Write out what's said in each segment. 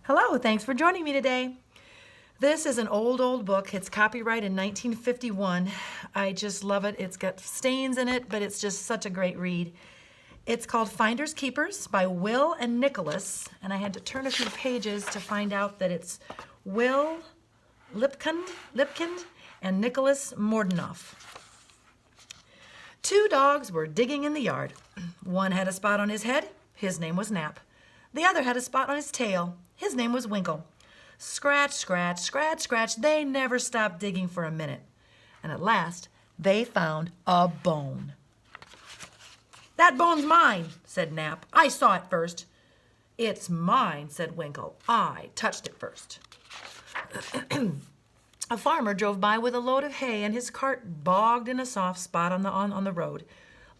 Hello, thanks for joining me today. This is an old book. It's copyrighted in 1951. I just love it. It's got stains in it, but it's just such a great read. It's called Finders Keepers by Will and Nicolas, and I had to turn a few pages to find out that it's Will Lipkind and Nicolas Mordvinoff. Two dogs were digging in the yard. One had a spot on his head. His name was Nap. The other had a spot on his tail. His name was Winkle. Scratch, scratch, scratch, scratch. They never stopped digging for a minute. And at last, they found a bone. "That bone's mine," said Nap. "I saw it first." "It's mine," said Winkle. "I touched it first." A farmer drove by with a load of hay, and his cart bogged in a soft spot on the road.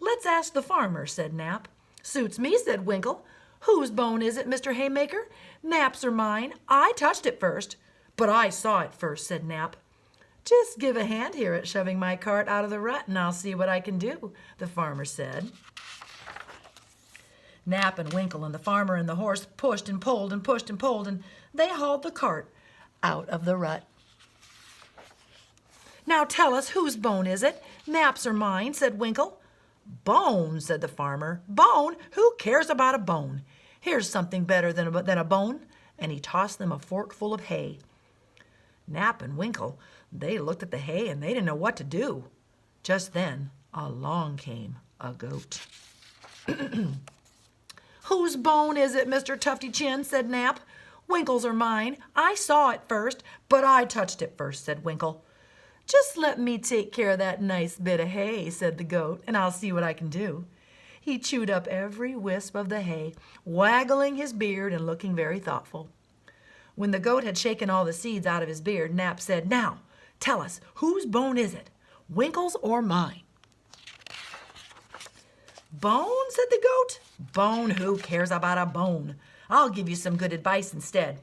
"Let's ask the farmer," said Nap. "Suits me," said Winkle. "Whose bone is it, Mr. Haymaker?" "Nap's or mine. I touched it first." "But I saw it first," said Nap. "Just give a hand here at shoving my cart out of the rut, and I'll see what I can do," the farmer said. Nap and Winkle and the farmer and the horse pushed and pulled and pushed and pulled, and they hauled the cart out of the rut. "Now tell us, whose bone is it? Nap's or mine?" said Winkle. "Bone," said the farmer. "Bone? Who cares about a bone? Here's something better than a bone," and he tossed them a forkful of hay. Nap and Winkle, they looked at the hay and they didn't know what to do. Just then, along came a goat. "Whose bone is it, Mr. Tufty Chin?" said Nap. "Winkle's or mine. I saw it first, but I touched it first," said Winkle. "Just let me take care of that nice bit of hay," said the goat, "and I'll see what I can do." He chewed up every wisp of the hay, waggling his beard and looking very thoughtful. When the goat had shaken all the seeds out of his beard, Nap said, "Now, tell us, whose bone is it? Winkle's or mine?" "Bone?" said the goat. "Bone? Who cares about a bone? I'll give you some good advice instead.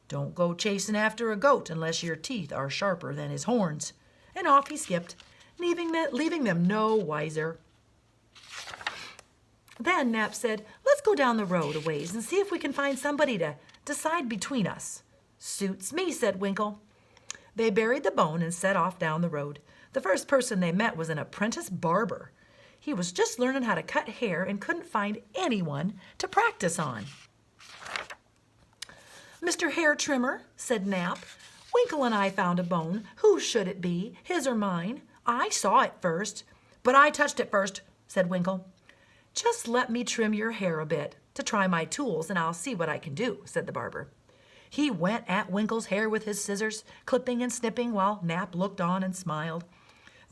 Don't go chasing after a goat unless your teeth are sharper than his horns." And off he skipped, leaving them no wiser. Then Nap said, "Let's go down the road a ways and see if we can find somebody to decide between us." "Suits me," said Winkle. They buried the bone and set off down the road. The first person they met was an apprentice barber. He was just learning how to cut hair and couldn't find anyone to practice on. "Mr. Hair Trimmer," said Nap, "Winkle and I found a bone. Whose should it be, his or mine? I saw it first." "But I touched it first," said Winkle. "Just let me trim your hair a bit to try my tools, and I'll see what I can do," said the barber. He went at Winkle's hair with his scissors, clipping and snipping while Nap looked on and smiled.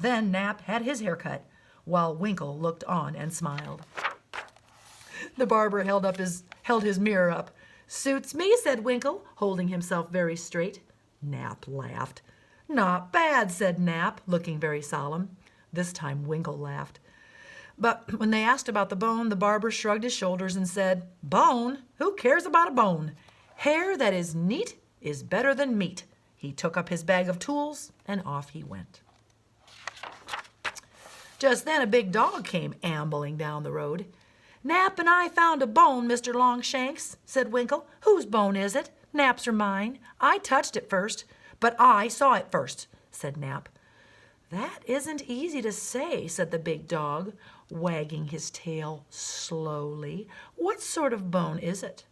Then Nap had his hair cut while Winkle looked on and smiled. The barber held his mirror up. "Suits me," said Winkle, holding himself very straight. Nap laughed. "Not bad," said Nap, looking very solemn. This time Winkle laughed. But when they asked about the bone, the barber shrugged his shoulders and said, "Bone? Who cares about a bone? Hair that is neat is better than meat." He took up his bag of tools and off he went. Just then a big dog came ambling down the road. "Nap and I found a bone, Mr. Longshanks," said Winkle. "Whose bone is it? Nap's or mine? I touched it first, but I saw it first," said Nap. "That isn't easy to say," said the big dog, wagging his tail slowly. "What sort of bone is it?"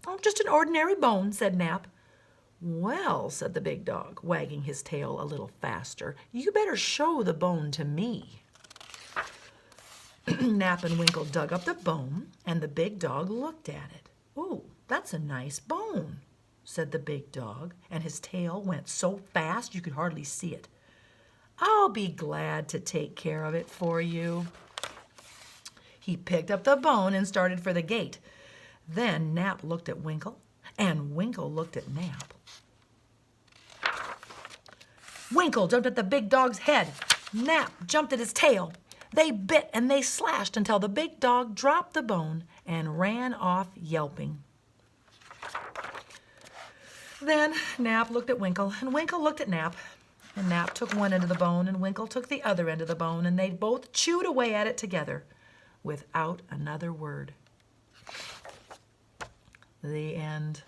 "Oh, just an ordinary bone," said Nap. "Well," said the big dog, wagging his tail a little faster, "you better show the bone to me." Nap and Winkle dug up the bone, and the big dog looked at it. "Ooh, that's a nice bone," said the big dog, and his tail went so fast you could hardly see it. "I'll be glad to take care of it for you." He picked up the bone and started for the gate. Then Nap looked at Winkle, and Winkle looked at Nap. Winkle jumped at the big dog's head. Nap jumped at his tail. They bit and they slashed until the big dog dropped the bone and ran off yelping. Then Nap looked at Winkle, and Winkle looked at Nap. And Nap took one end of the bone, and Winkle took the other end of the bone, and they both chewed away at it together without another word. The end.